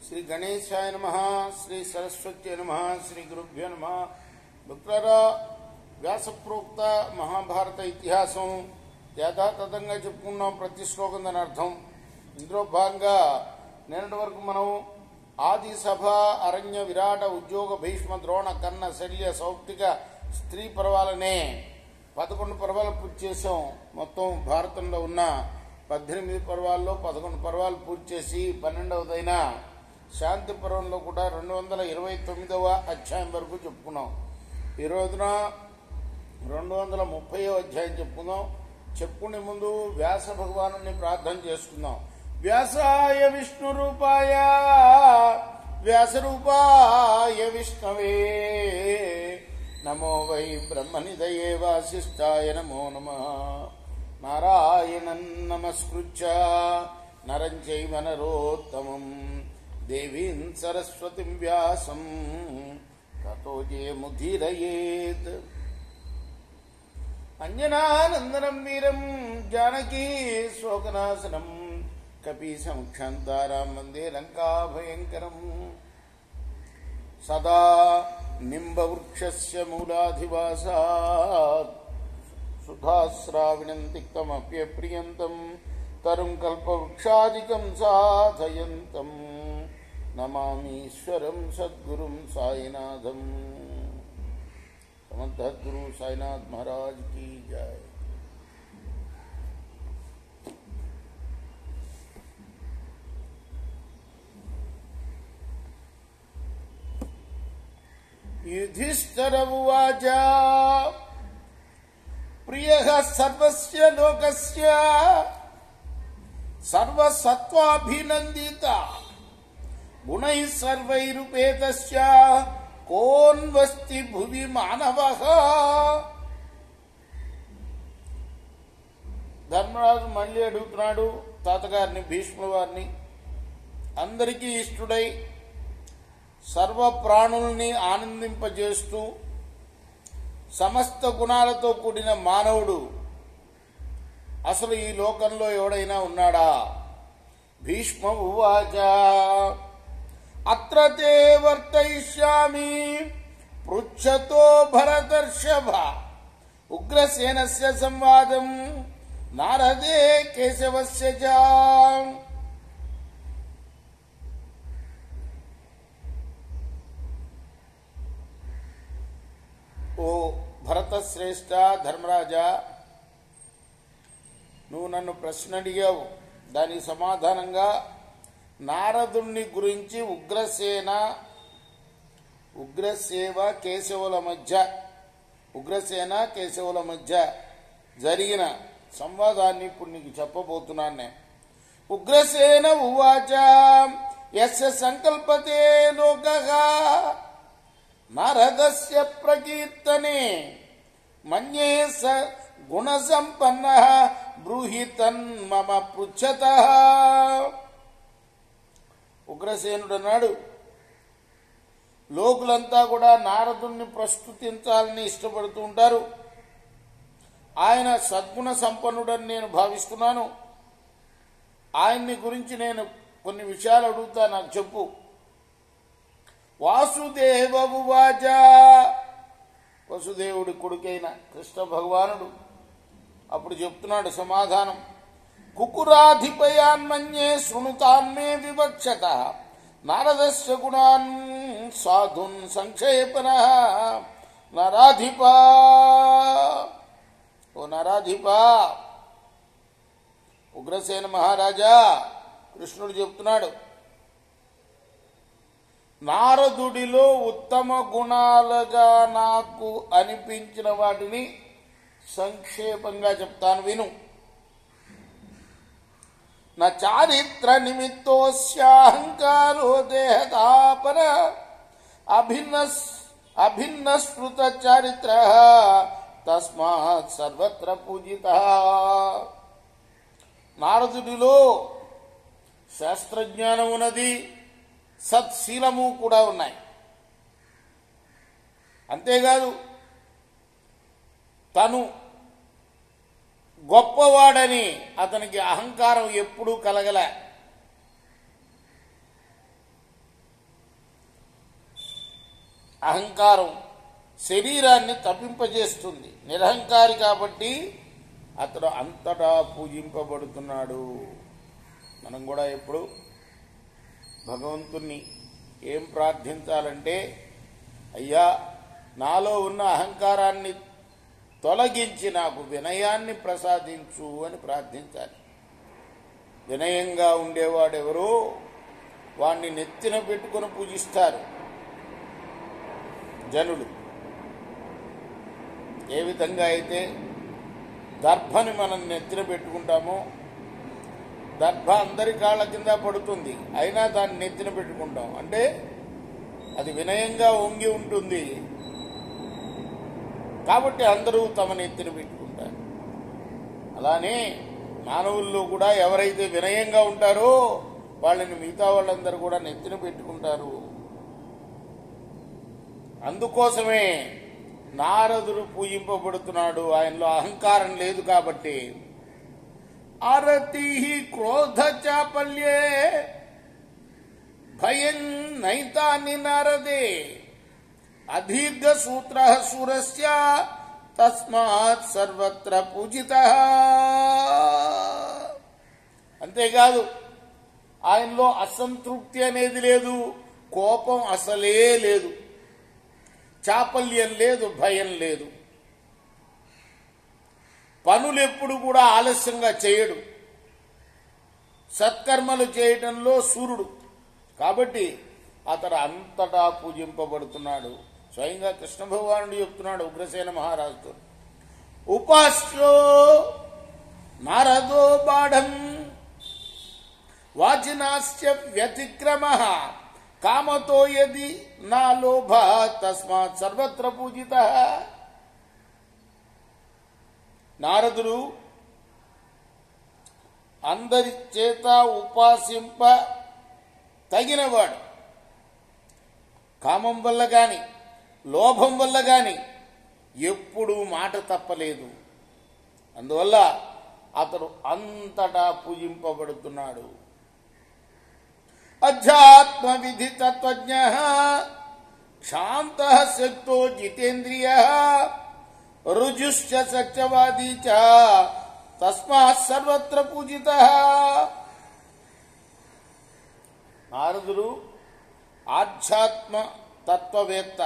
శ్రీ గణేశాయ నమః, శ్రీ సరస్వత్యై నమః, శ్రీ గురుభ్యో నమః. భక్తులారా, వ్యాసప్రోక్త మహాభారత ఇతిహాసం యథాతథంగా చెప్పుకున్నాం. ప్రతి శ్లోకం దాని అర్థం. ఇందులో భాగంగా నిన్నటి వరకు మనం ఆది సభ, అరణ్య, విరాట, ఉద్యోగ, భీష్మ, ద్రోణ, కర్ణ, శల్య, సౌప్తిక, స్త్రీ పర్వాలనే 11 పర్వాలు పూర్తి చేసాం. మొత్తం భారతంలో ఉన్న 18 పర్వాల్లో 11 పర్వాలు పూర్తి చేసి 12వదైన శాంతి పర్వంలో కూడా 229వ అధ్యాయం వరకు చెప్పుకున్నాం. ఈ రోజున 230వ అధ్యాయం చెప్పుకుందాం. చెప్పుకునే ముందు వ్యాస భగవాను ప్రార్థన చేసుకుందాం. వ్యాసాయ విష్ణు రూపాయ వ్యాసరూపాయ విష్ణవే నమో వై బ్రహ్మనిధయే వాసిష్ఠాయ నమో నమః. నారాయణం నమస్కృత్య నరం చైవ నరోత్తమం దేవీం సరస్వతిం వ్యాసం తతో జయముదీరయేత్. అంజనానందనం వీరం జానకీ శోకనాశనం కపీసముఖ్యాంతారాం వందే లంకాభయంకరం. సదా నింబవృక్షస్య మూలాధివాసాత్ సుధాశ్రావిణం తిక్తమప్యప్రియంతం తరుం కల్పవృక్షాదికం సాధయంతం నమామీశ్వరం సద్గురుం సాయినాథం. సమర్థ గురు సాయినాథ్ మహారాజ్ की जय. युधिष्ठिर उवाच प्रियः सर्वस्य लोकस्य सर्वसत्त्वाभिनन्दिता गुणैः सर्वैरुपेतस्य कोन्वस्ति भुवि मानवः. ధర్మరాజు మళ్ళీ అడుగుతున్నాడు తాతగారిని, భీష్ముల వారిని. అందరికీ ఇష్టుడై సర్వ ప్రాణుల్ని ఆనందింపజేస్తూ సమస్త గుణాలతో కూడిన మానవుడు అసలు ఈ లోకంలో ఎవడైనా ఉన్నాడా? భీష్మ ఉవాచ అత్ర తే వర్తయిష్యామి పృచ్ఛతో భరతర్షభ ఉగ్రసేనస్య సంవాదం నారదే కేశవస్య చ. ఓ భరత శ్రేష్ఠ, ధర్మరాజా, నువ్వు నన్ను ప్రశ్న అడిగావు. దానికి సమాధానంగా నారదుణ్ణి గురించి ఉగ్రసేన కేశవుల మధ్య జరిగిన సంవాదాన్ని ఇప్పుడు నీకు చెప్పబోతున్నాను నేను. ఉగ్రసేన ఉవాచ యస్య సంకల్పతే లోకః నారదస్య ప్రకీర్తనే మన్యే స గుణసంపన్నః బ్రూహి తన్మమ పృచ్ఛతః. ఉగ్రసేనుడు అన్నాడు, లోకులంతా కూడా నారదుణ్ణి ప్రస్తుతించాలని ఇష్టపడుతూ ఉంటారు. ఆయన సద్గుణ సంపన్నుడని నేను భావిస్తున్నాను. ఆయన్ని గురించి నేను కొన్ని విషయాలు అడుగుతా, నాకు చెప్పు. వాసుదేవ ఉవాచ, వసుదేవుడి కొడుకైన కృష్ణ భగవానుడు అప్పుడు చెప్తున్నాడు సమాధానం. కుకురాధిపయాన్మన్యే శృణుతాన్మే వివక్షత నారదస్య గుణాన్ సాధున్ సంక్షేపనః నరాధిపా. ఓ నరాధిపా, ఉగ్రసేన మహారాజా, కృష్ణుడు చెప్తున్నాడు, నారదుడిలో ఉత్తమ గుణాలుగా నాకు అనిపించిన వాటిని సంక్షేపంగా చెప్తాను, విను. నా చారిత్ర నిమిత్తోస్యాహంకారో దేహతాపర అభిన్న స్మృత చారిత్ర తస్మాత్ సర్వత్ర పూజిత. నారదుడిలో శాస్త్రజ్ఞానం ఉన్నది, సత్శీలము కూడా ఉన్నాయి. అంతేకాదు తను గొప్పవాడని అతనికి అహంకారం ఎప్పుడూ కలగలే. అహంకారం శరీరాన్ని తప్పింపజేస్తుంది. నిరహంకారి కాబట్టి అతడు అంతటా పూజింపబడుతున్నాడు. మనం కూడా ఎప్పుడు భగవంతుణ్ణి ఏం ప్రార్థించాలంటే, అయ్యా నాలో ఉన్న అహంకారాన్ని తొలగించి నాకు వినయాన్ని ప్రసాదించు అని ప్రార్థించాలి. వినయంగా ఉండేవాడెవరో వాణ్ణి నెత్తిన పెట్టుకుని పూజిస్తారు జనులు. ఏ విధంగా అయితే దర్భని మనం నెత్తిన పెట్టుకుంటామో, దర్భ అందరి కాళ్ళ కింద పడుతుంది, అయినా దాన్ని నెత్తిన పెట్టుకుంటాం అంటే అది వినయంగా వంగి ఉంటుంది కాబట్టి అందరూ తమ నెత్తిన పెట్టుకుంటారు. అలానే మానవుల్లో కూడా ఎవరైతే వినయంగా ఉంటారో వాళ్ళని మిగతా వాళ్ళందరూ కూడా నెత్తిన పెట్టుకుంటారు. అందుకోసమే నారదుడు పూజింపబడుతున్నాడు. ఆయనలో అహంకారం లేదు కాబట్టి. ఆరతి క్రోధ చాపల్యే భయం నైతాని నారదే అదీర్ఘ సూత్ర సూరస్య తస్మాత్ సర్వత్ర పూజితః. అంతేకాదు ఆయనలో అసంతృప్తి అనేది లేదు, కోపం అసలే లేదు, చాపల్యం లేదు, భయం లేదు. పనులెప్పుడు కూడా ఆలస్యంగా చేయడు. సత్కర్మలు చేయటంలో సూర్యుడు కాబట్టి అతడు అంతటా పూజింపబడుతున్నాడు. స్వయంగా కృష్ణ భగవానుడు చెప్తున్నాడు ఉగ్రసేన మహారాజుతో, ఉపాస్యో నారదో బాఢం వాచినాస్య వ్యతిక్రమ కామతో యది నా లోభ తస్మాత్ సర్వత్ర పూజిత. నారదుడు అందరి చేత ఉపాసింప తగినవాడు. కామం వల్ల గాని లోభం వల్ల గాని ఎప్పుడూ మాట తప్పలేదు. అందువల్ల అతడు అంతటా పూజింపబడుతున్నాడు. అధ్యాత్మ విధి తత్వజ్ఞ శాంత శక్తో జితేంద్రియ రుజుశ్చ సత్యవాదీ చ తస్మాత్ సర్వత్ర పూజిత. నారదుడు ఆధ్యాత్మ తత్వవేత్త,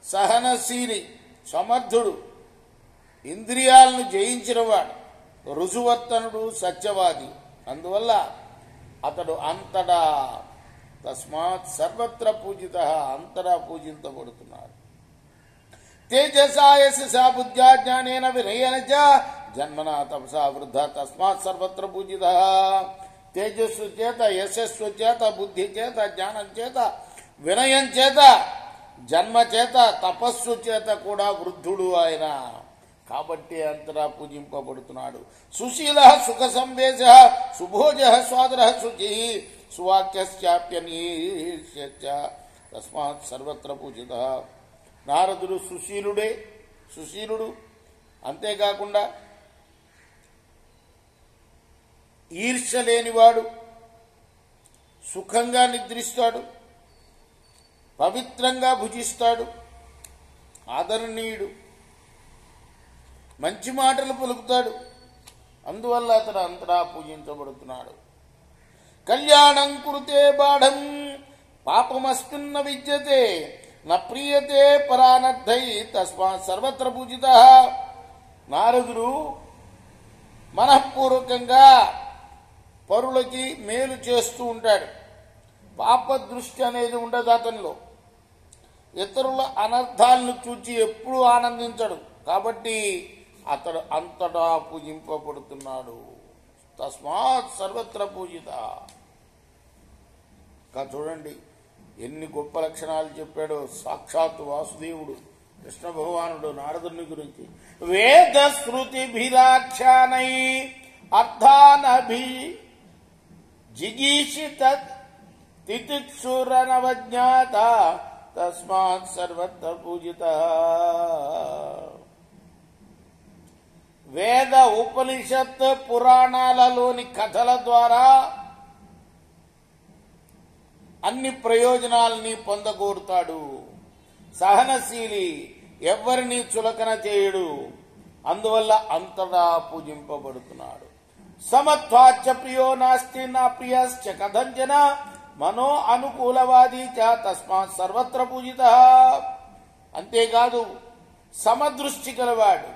సహనశీలి, సమర్థుడు, ఇంద్రియాలను జయించినవాడు, రుజువర్తనుడు, సత్యవాది. అందువల్ల అతడు అంతటా తస్మాత్ సర్వత్ర పూజిత, అంతటా పూజించబడుతున్నాడు. తేజసా యశసా బుద్ధ్యా జ్ఞానేన వినయేన చ జన్మనా తపసా వృద్ధ తస్మాత్ సర్వత్ర పూజిత. తేజస్సు చేత, యశస్సు చేత, బుద్ధి చేత, జ్ఞానం చేత, వినయం చేత, జన్మ చేత, తపస్సు చేత కూడా వృద్ధుడు ఆయన. కాబట్టి అంతటా పూజింపబడుతున్నాడు. సుశీల సుఖ సంవేశ సుభోజ స్వాదర శుచి సువాక్యశ్చాప్యనీష్యచ్చ తస్మాత్ సర్వత్ర పూజిత. నారదుడు సుశీలుడు. అంతేకాకుండా ఈర్ష్య లేనివాడు, సుఖంగా నిద్రిస్తాడు, పవిత్రంగా భుజిస్తాడు, ఆదరణీయుడు, మంచి మాటలు పలుకుతాడు. అందువల్ల అతడు అంతటా పూజించబడుతున్నాడు. కళ్యాణం కురుతే బాఢం పాపమస్మిన్న విద్యతే న ప్రియతే పరానర్థై తస్మాత్ సర్వత్ర పూజిత. నారదుడు మనఃపూర్వకంగా పరులకి మేలు చేస్తూ ఉంటాడు. పాప దృష్టి అనేది ఉండదు అతనిలో. ఇతరుల అనర్థాలను చూచి ఎప్పుడూ ఆనందించడు. కాబట్టి అతడు అంతటా పూజింపబడుతున్నాడు. తస్మాత్ సర్వత్ర పూజిత. చూడండి ఎన్ని గొప్ప లక్షణాలు చెప్పాడో సాక్షాత్ వాసుదేవుడు కృష్ణ భగవానుడు నారదుని గురించి. వేద శృతి భిరాఖ్యానై అర్థానభి జిగీషిత తితిక్షురనవజ్ఞాత తస్మాత్ సర్వత్ర పూజిత. వేద ఉపనిషత్ పురాణాలలోని కథల ద్వారా అన్ని ప్రయోజనాలని పొందగోరుతాడు. సహనశీలి, ఎవ్వరిని చులకన చేయడు, అందువల్ల అంతటా పూజింపబడుతున్నాడు. సమత్వాచ్చ ప్రియో నాస్తి నా ప్రియశ్చ కథంచన మనో అనుకూలవాది చ తస్మాత్ సర్వత్ర పూజిత. అంతేకాదు సమదృష్టి కలవాడు,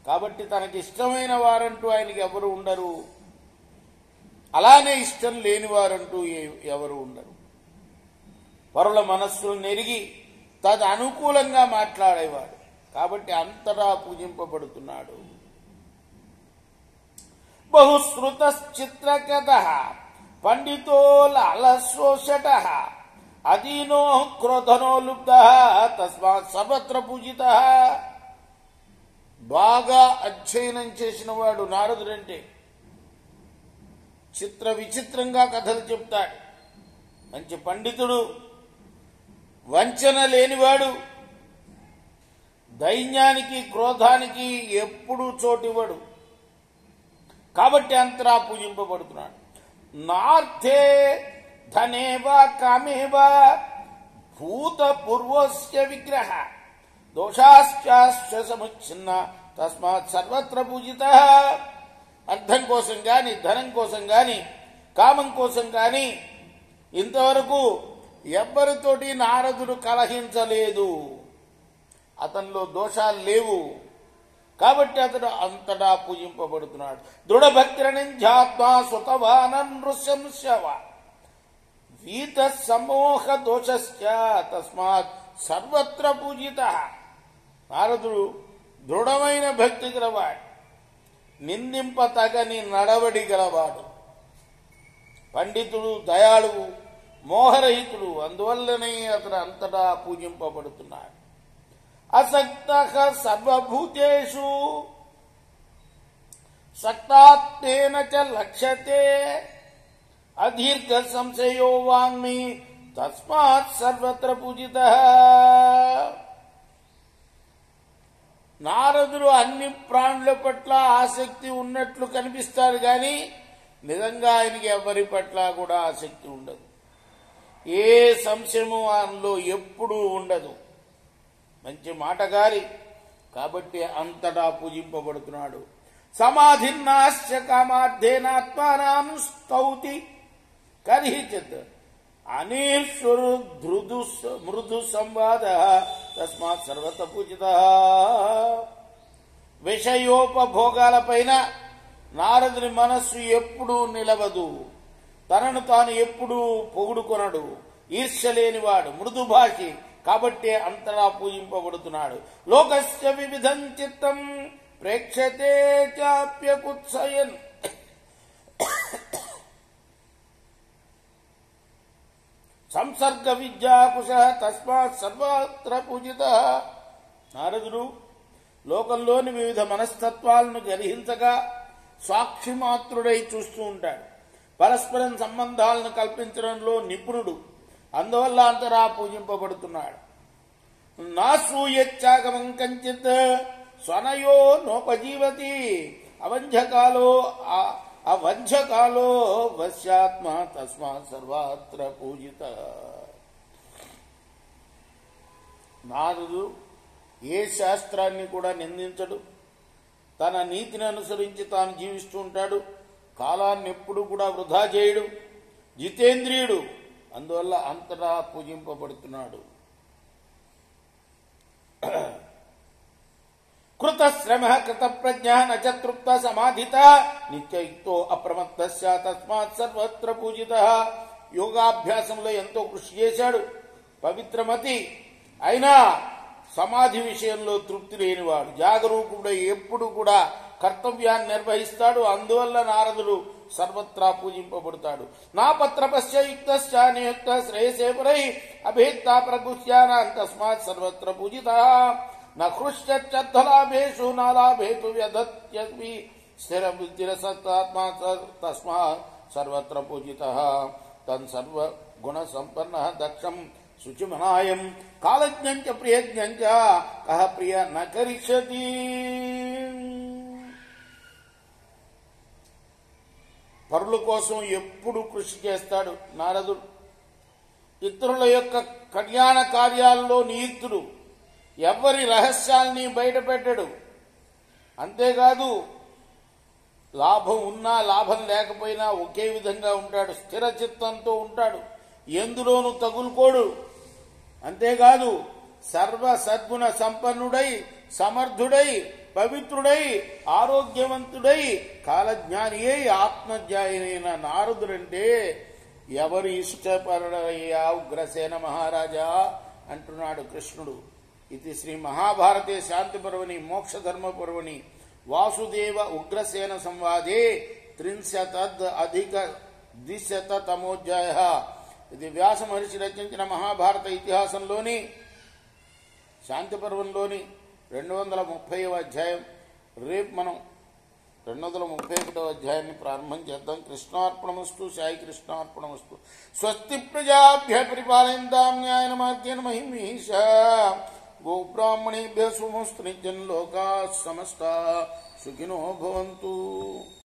కాబట్టి తనకి ఇష్టమైన వారంటూ ఆయనకి ఎవరు ఉండరు, అలానే ఇష్టం లేని వారంటూ ఎవరు ఉండరు. పరుల మనస్సును నెరిగి తద అనుకూలంగా మాట్లాడేవాడు, కాబట్టి అంతటా పూజింపబడుతున్నాడు. బహుశ్రుత చిత్రకథ పండితో లాలశోషట అదీనో క్రోధనో లుబ్ధ తస్మాత్ సర్వత్ర పూజిత. బాగా అధ్యయనం చేసిన వాడు నారదుడంటే. చిత్ర విచిత్రంగా కథలు చెప్తాడు, మంచి పండితుడు, వంచన లేనివాడు, దైన్యానికి క్రోధానికి ఎప్పుడూ చోటివ్వడు, కాబట్టి అంతరా పూజింపబడుతున్నాడు. నార్థే ధనేవా కామేవా భూత పూర్వస్య విగ్రహ దోషాశ్చాశ్చ సముచ్ఛిన్న తస్మాత్ సర్వత్ర పూజిత. అర్థం కోసం గాని, ధనం కోసం గాని, కామం కోసం గాని ఇంతవరకు ఎవ్వరితోటి నారదుడు కలహించలేదు. అతనిలో దోషాలు లేవు, కాబట్టి అతడు అంతటా పూజింపబడుతున్నాడు. దృఢభక్తిరణింధ్యాత్మా సుతవానం నృశంశవ వీత సమోహ దోషశ్చ తస్మాత్ సర్వత్ర పూజిత. నారదుడు దృఢమైన భక్తి గలవాడు, నిందింపతగని నడవడి గలవాడు, పండితుడు, దయాళువు, మోహరహితుడు, అందువల్లనే అతడు అంతటా పూజింపబడుతున్నాడు. అసక్తః సర్వభూతేషు సక్తాత్మేన చ లక్ష్యతే అదీర్ఘ సంశయో వాంగ్మి తస్మాత్ సర్వత్ర పూజితః. నారదుడు అన్ని ప్రాణుల పట్ల ఆసక్తి ఉన్నట్లు కనిపిస్తాడు గాని నిజంగా ఆయనకి ఎవరి పట్ల కూడా ఆసక్తి ఉండదు. ఏ సంశయము ఆయనలో ఎప్పుడూ ఉండదు. మంచి మాటగారి, కాబట్టి అంతటా పూజింపబడుతున్నాడు. సమాధిన్నాశ్చ కామార్థేనాత్మానాం స్తౌతి కర్హిచిత్ అనేశ్వరు మృదు సంవాద తస్మాత్ సర్వత పూజిత. విషయోపభోగాలపైన నారదుని మనస్సు ఎప్పుడూ నిలవదు, తనను తాను ఎప్పుడూ పొగుడుకొనడు, ఈర్ష్య లేనివాడు, మృదుభాషి, కాబట్టి అంతటా పూజింపబడుతున్నాడు. లోకస్య వివిధం చిత్తం ప్రేక్షతే చాప్యకుత్సయన్ సంసర్గ విద్యాకుశ తస్మాత్ సర్వత్ర పూజిత. నారదుడు లోకంలోని వివిధ మనస్తత్వాలను గ్రహించగా సాక్షిమాత్రుడై చూస్తూ ఉంటాడు. పరస్పరం సంబంధాలను కల్పించడంలో నిపుణుడు, అందువల్ల అంతరా పూజింపబడుతున్నాడు. నాశ్రూయచ్చాగమం కంచిత్ స్వనయో నోపజీవతి అవంధ్యకాలో వశ్యాత్మ తస్మాత్ సర్వత్ర పూజిత. నారదుడు ఏ శాస్త్రాన్ని కూడా నిందించడు, తన నీతిని అనుసరించి తాను జీవిస్తూ ఉంటాడు, కాలాన్ని ఎప్పుడు కూడా వృధా చేయడు, జితేంద్రియుడు, అందువల్ల అంతటా పూజింపబడుతున్నాడు. కృత శ్రమ కృత ప్రజ్ఞ నచతృప్త సమాధిత నిత్యయుక్తో అప్రమత్త తస్మాత్ సర్వత్ర పూజిత. యోగాభ్యాసంలో ఎంతో కృషి చేశాడు, పవిత్రమతి అయినా సమాధి విషయంలో తృప్తి లేనివాడు, జాగరూకుడై ఎప్పుడు కూడా కర్తవ్యాన్ని నిర్వహిస్తాడు, అందువల్ల నారదుడు సర్వత్రా పూజింపబడతాడు. నా పత్రపశ్చ యుక్తశ్చ నియుక్త శ్రేయసే పరై అభేత్తా ప్రగుహ్యానాం తస్మాత్ సర్వత్ర పూజిత. నృశ్చలాభేషు నాలాభేతు వ్యధత్యస్మి స్థిర బుద్ధిరసత్మాత్మా తస్మాత్ సర్వత్ర పూజిత. తన్ సర్వ గుణ సంపన్న దక్షం శుచిమనాయం కాలజ్ఞం చ ప్రియజ్ఞం చ కః ప్రియ న కరిష్యతి. పరుల కోసం ఎప్పుడు కృషి చేస్తాడు నారదుడు. ఇతరుల యొక్క కళ్యాణ కార్యాల్లో నియుక్తుడు, ఎవ్వరి రహస్యాల్ని బయటపెట్టడు. అంతేకాదు లాభం ఉన్నా లాభం లేకపోయినా ఒకే విధంగా ఉంటాడు, స్థిర చిత్తంతో ఉంటాడు, ఎందులోనూ తగులుకోడు. అంతేకాదు సర్వ సద్గుణ సంపన్నుడై, సమర్థుడై, పవిత్రుడై, ఆరోగ్యవంతుడై, కాలజ్ఞాని అయి ఆత్మజ్ఞానైన నారదుడంటే ఎవరు ఇష్టపడయ్యా ఉగ్రసేన మహారాజా అంటున్నాడు కృష్ణుడు. ఇది శ్రీ మహాభారతే శాంతి పర్వణి మోక్షధర్మ పర్వణి వాసుదేవ ఉగ్రసేన సంవాదే 30+-ద్విశతమోధ్యాయ. ఇది వ్యాస మహర్షి రచించిన మహాభారత ఇతిహాసంలోని శాంతి పర్వంలోని 230వ అధ్యాయం. రేపు మనం 231వ అధ్యాయాన్ని ప్రారంభం చేద్దాం. కృష్ణార్పణమస్తు. సాయి కృష్ణార్పణమస్తు. స్వస్తి ప్రజాభ్య పరిపాలయంతాం న్యాయేన మార్గేణ మహిమీషా. గోబ్రాహ్మణేభ్యः శుభమస్తు. నిత్యం లోకాः సమస్తాः సుఖినో భవంతు.